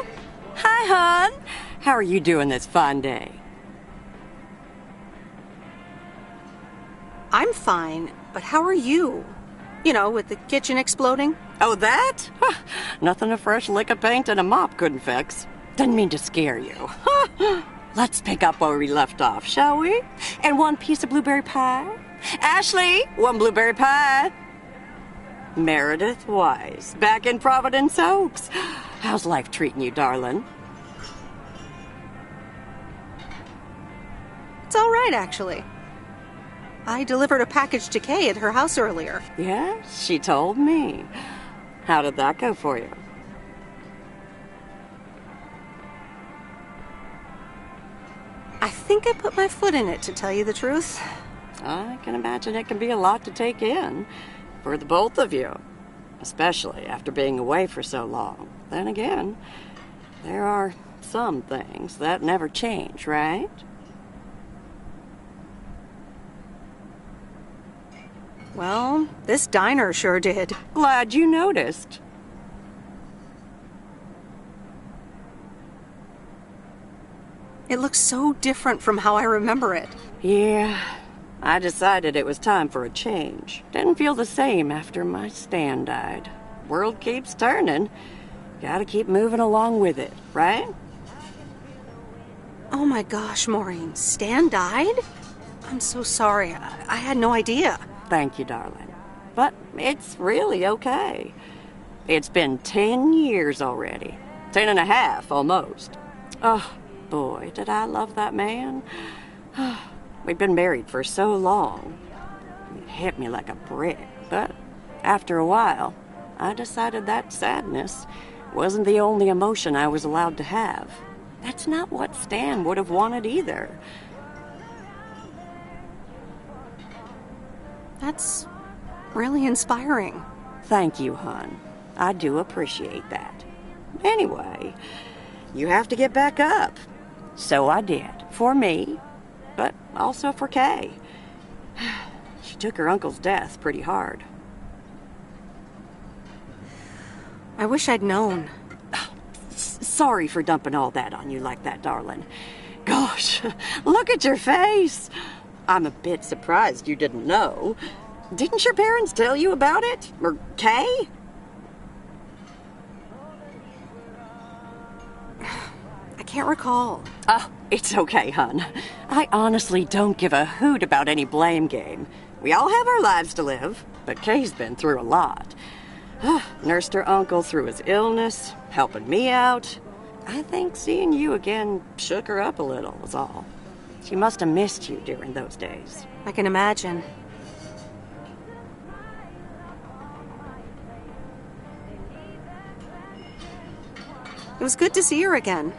Hi, hon. How are you doing this fine day? I'm fine, but how are you? You know, with the kitchen exploding? Oh, that? Nothing a fresh lick of paint and a mop couldn't fix. Didn't mean to scare you. Let's pick up where we left off, shall we? And one piece of blueberry pie? Ashley, one blueberry pie. Meredith Wise, back in Providence Oaks. How's life treating you, darling? It's all right, actually. I delivered a package to Kay at her house earlier. Yes, she told me. How did that go for you? I think I put my foot in it, to tell you the truth. I can imagine it can be a lot to take in for the both of you, especially after being away for so long. Then again, there are some things that never change, right? Well, this diner sure did. Glad you noticed. It looks so different from how I remember it. Yeah, I decided it was time for a change. Didn't feel the same after my Stan died. World keeps turning. Gotta keep moving along with it, right? Oh my gosh, Maureen, Stan died? I'm so sorry. I had no idea. Thank you, darling. But it's really okay. It's been 10 years already. 10 and a half, almost. Oh, boy, did I love that man. We'd been married for so long. It hit me like a brick. But after a while, I decided that sadness wasn't the only emotion I was allowed to have. That's not what Stan would have wanted either. That's really inspiring. Thank you, hon. I do appreciate that. Anyway, you have to get back up. So I did. For me, but also for Kay. She took her uncle's death pretty hard. I wish I'd known. Sorry for dumping all that on you like that, darling. Gosh, look at your face. I'm a bit surprised you didn't know. Didn't your parents tell you about it? Or Kay? I can't recall. Oh, it's okay, hon. I honestly don't give a hoot about any blame game. We all have our lives to live, but Kay's been through a lot. Nursed her uncle through his illness, helping me out. I think seeing you again shook her up a little, was all. She must have missed you during those days. I can imagine. It was good to see her again.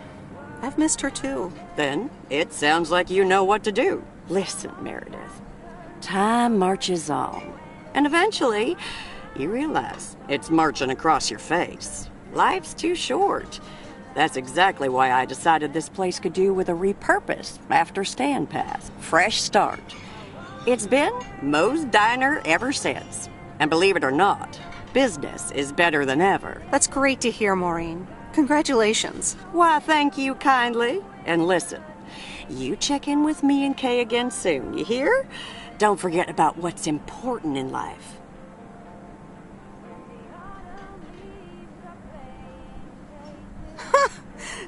I've missed her too. Then it sounds like you know what to do. Listen, Meredith. Time marches on. And eventually, you realize it's marching across your face. Life's too short. That's exactly why I decided this place could do with a repurpose after Stan passed. Fresh start. It's been Moe's Diner ever since. And believe it or not, business is better than ever. That's great to hear, Maureen. Congratulations. Why, thank you kindly. And listen, you check in with me and Kay again soon, you hear? Don't forget about what's important in life.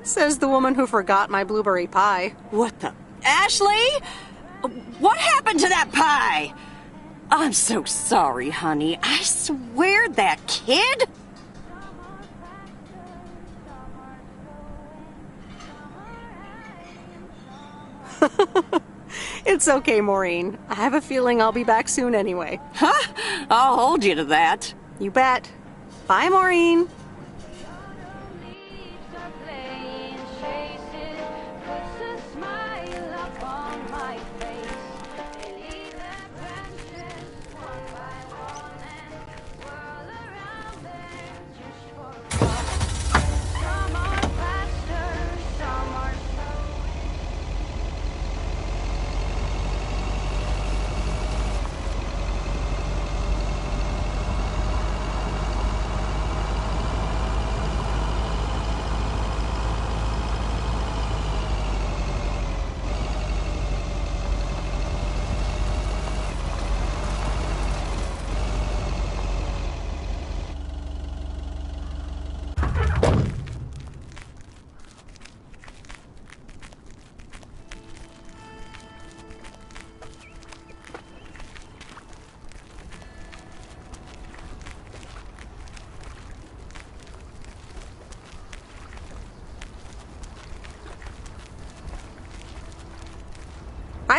Says the woman who forgot my blueberry pie. What the? Ashley? What happened to that pie? I'm so sorry, honey. I swear that kid... It's okay, Maureen. I have a feeling I'll be back soon anyway. Huh? I'll hold you to that. You bet. Bye, Maureen.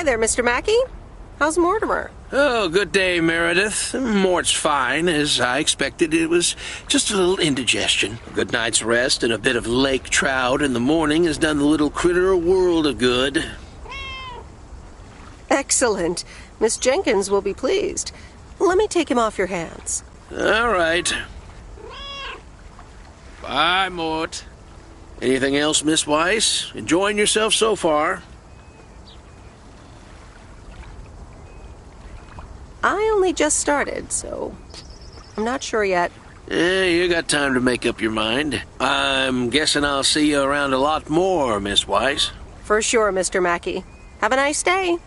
Hi there, Mr. Mackey. How's Mortimer? Oh, good day, Meredith. Mort's fine, as I expected. It was just a little indigestion. A good night's rest and a bit of lake trout in the morning has done the little critter a world of good. Excellent. Miss Jenkins will be pleased. Let me take him off your hands. All right. Bye, Mort. Anything else, Miss Weiss? Enjoying yourself so far? I only just started, so I'm not sure yet. You got time to make up your mind. I'm guessing I'll see you around a lot more, Miss Weiss. For sure, Mr. Mackey. Have a nice day.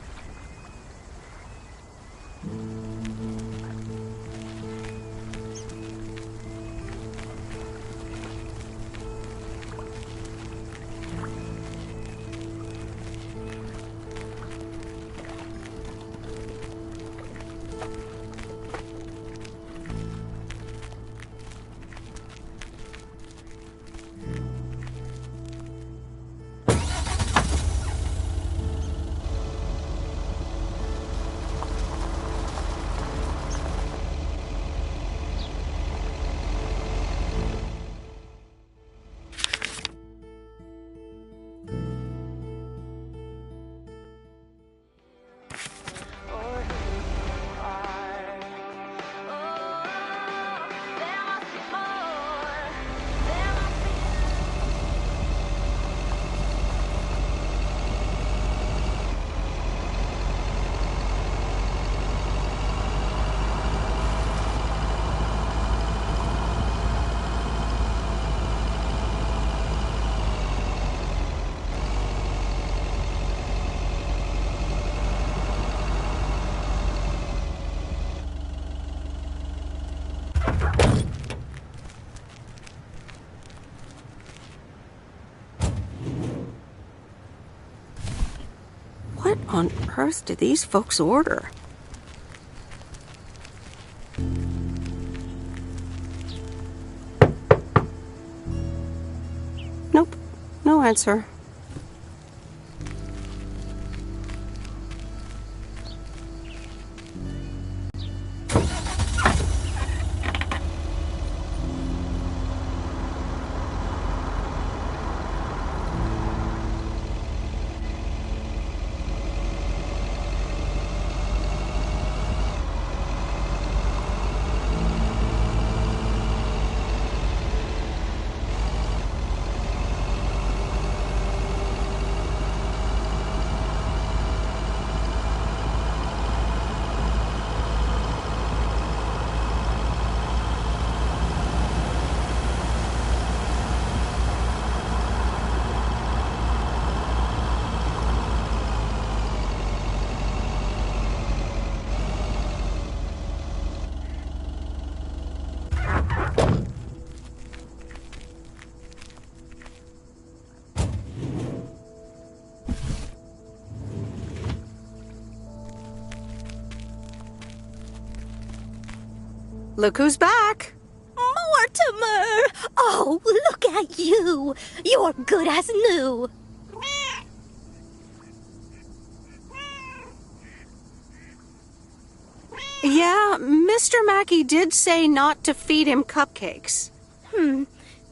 What on earth did these folks order? Nope, no answer. Look who's back! Mortimer! Oh, look at you! You're good as new! Yeah, Mr. Mackey did say not to feed him cupcakes.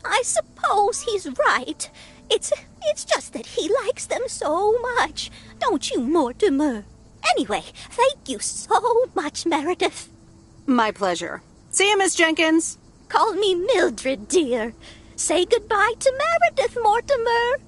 I suppose he's right. It's just that he likes them so much. Don't you, Mortimer? Anyway, thank you so much, Meredith. My pleasure. See you, Miss Jenkins. Call me Mildred, dear. Say goodbye to Meredith, Mortimer.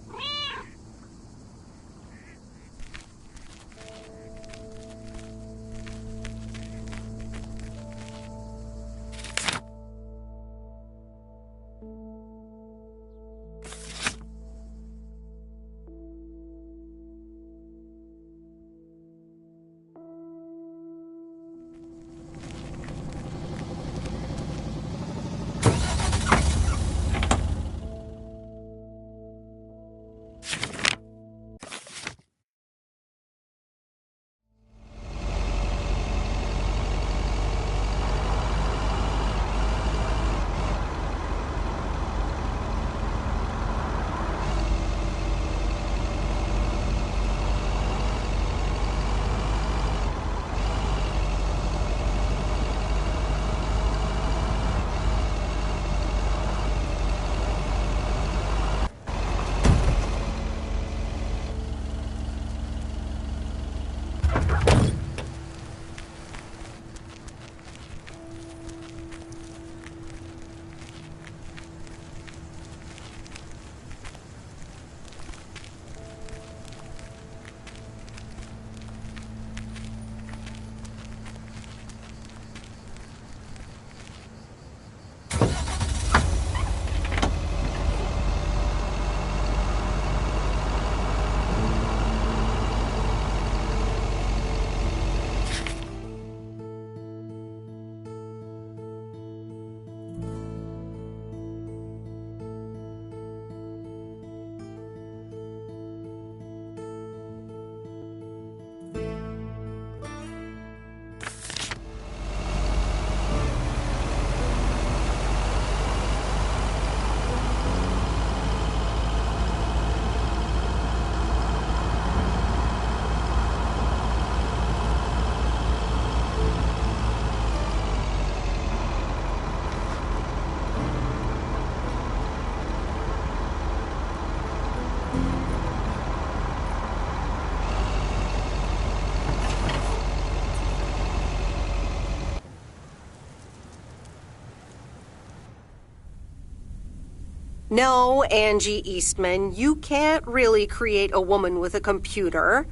No, Angie Eastman, you can't really create a woman with a computer.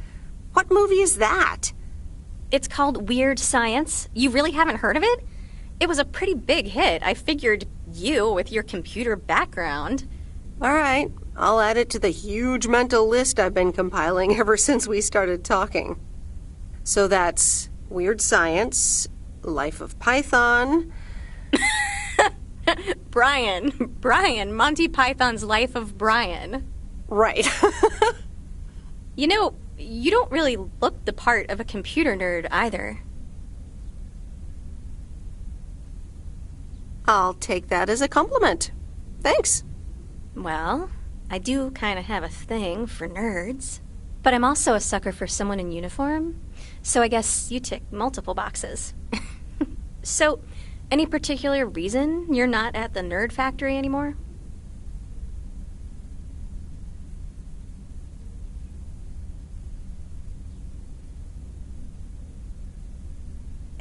What movie is that? It's called Weird Science. You really haven't heard of it? It was a pretty big hit. I figured you, with your computer background. All right, I'll add it to the huge mental list I've been compiling ever since we started talking. So that's Weird Science, Life of Python. Brian, Monty Python's Life of Brian. Right. You know, you don't really look the part of a computer nerd either. I'll take that as a compliment. Thanks. Well, I do kind of have a thing for nerds. But I'm also a sucker for someone in uniform, so I guess you tick multiple boxes. So, any particular reason you're not at the Nerd Factory anymore?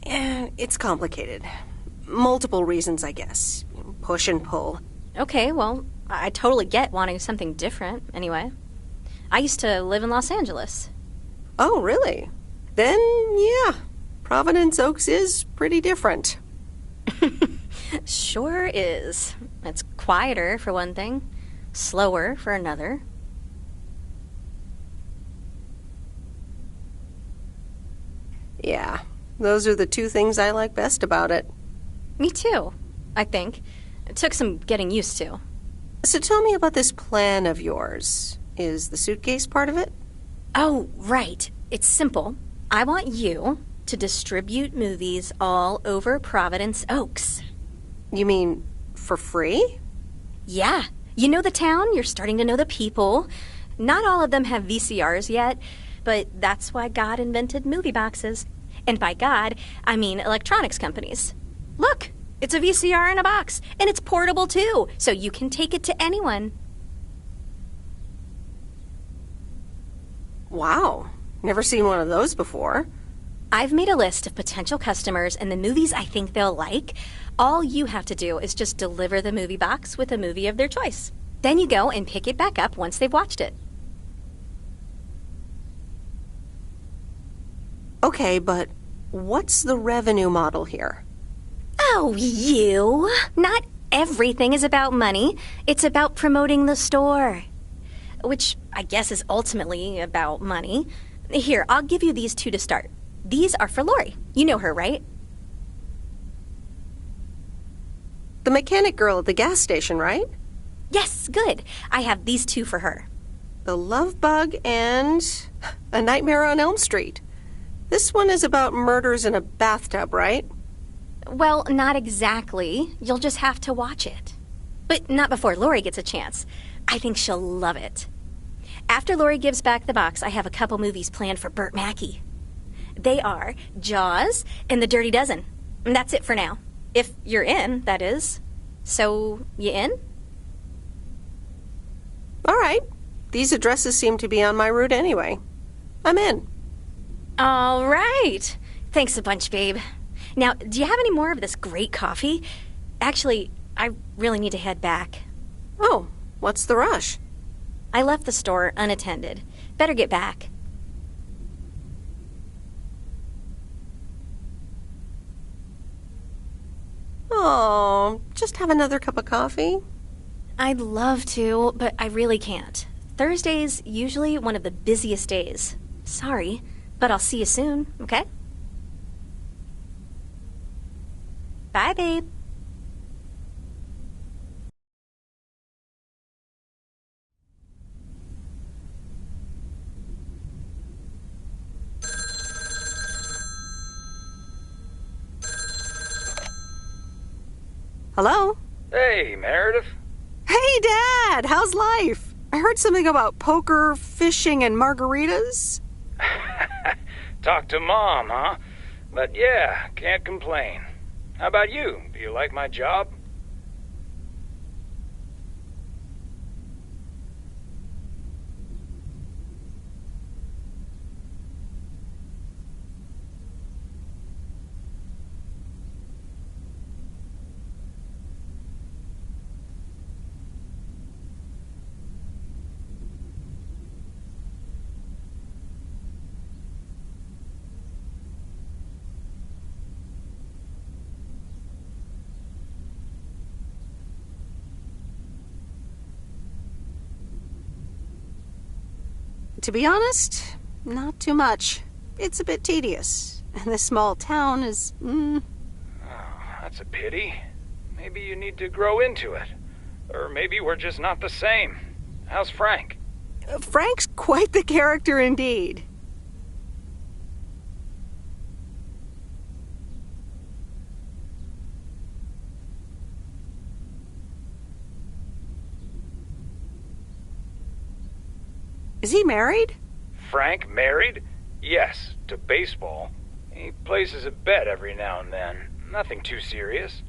It's complicated. Multiple reasons, I guess. Push and pull. Okay, well, I totally get wanting something different, anyway. I used to live in Los Angeles. Oh, really? Then, yeah, Providence Oaks is pretty different. Sure is. It's quieter, for one thing. Slower, for another. Yeah, those are the two things I like best about it. Me too, I think. It took some getting used to. So tell me about this plan of yours. Is the suitcase part of it? Oh, right. It's simple. I want you to distribute movies all over Providence Oaks. You mean for free? Yeah. You know the town, you're starting to know the people. Not all of them have VCRs yet, but that's why God invented movie boxes. And by God, I mean electronics companies. Look, it's a VCR in a box, and it's portable too, so you can take it to anyone. Wow, never seen one of those before. I've made a list of potential customers and the movies I think they'll like. All you have to do is just deliver the movie box with a movie of their choice. Then you go and pick it back up once they've watched it. Okay, but what's the revenue model here? Oh, you! Not everything is about money. It's about promoting the store. Which I guess is ultimately about money. Here, I'll give you these two to start. These are for Lori. You know her, right? The mechanic girl at the gas station, right? Yes, good. I have these two for her. The Love Bug and A Nightmare on Elm Street. This one is about murders in a bathtub, right? Well, not exactly. You'll just have to watch it. But not before Lori gets a chance. I think she'll love it. After Lori gives back the box, I have a couple movies planned for Burt Mackey. They are Jaws and The Dirty Dozen. And that's it for now. If you're in, that is. So, you in? All right. These addresses seem to be on my route anyway. I'm in. All right. Thanks a bunch, babe. Now, do you have any more of this great coffee? Actually, I really need to head back. Oh, what's the rush? I left the store unattended. Better get back. Oh, just have another cup of coffee? I'd love to, but I really can't. Thursday's usually one of the busiest days. Sorry, but I'll see you soon, okay? Bye, babe. Hello? Hey, Meredith. Hey, Dad! How's life? I heard something about poker, fishing, and margaritas. Talk to Mom, huh? But yeah, can't complain. How about you? Do you like my job? To be honest, not too much. It's a bit tedious. And this small town is, Oh, that's a pity. Maybe you need to grow into it. Or maybe we're just not the same. How's Frank? Frank's quite the character indeed. Is he married? Frank married? Yes, to baseball. He places a bet every now and then. Nothing too serious.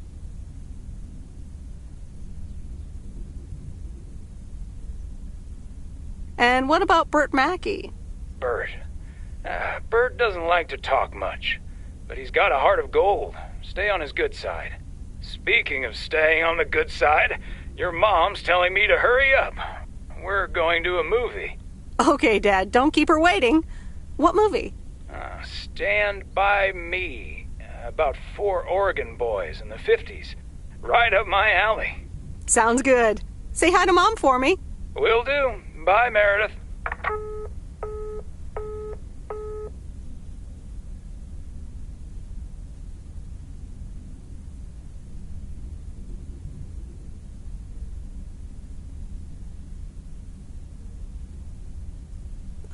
And what about Bert Mackey? Bert. Bert doesn't like to talk much, but he's got a heart of gold. Stay on his good side. Speaking of staying on the good side, your mom's telling me to hurry up. We're going to a movie. Okay, Dad, don't keep her waiting. What movie? Stand By Me. About 4 Oregon boys in the 50s. Right up my alley. Sounds good. Say hi to Mom for me. Will do. Bye, Meredith.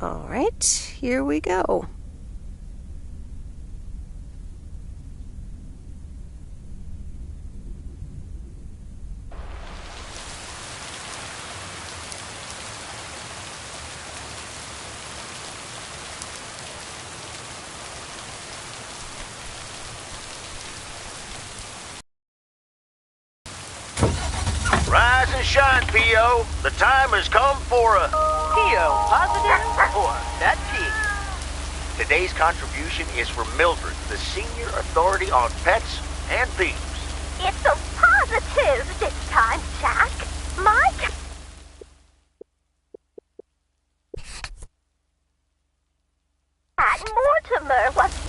All right, here we go. Rise and shine, P.O. The time has come for a... P.O. positive or that pig? Today's contribution is for Mildred, the senior authority on pets and thieves. It's so positive this time, Jack. My cat Mortimer was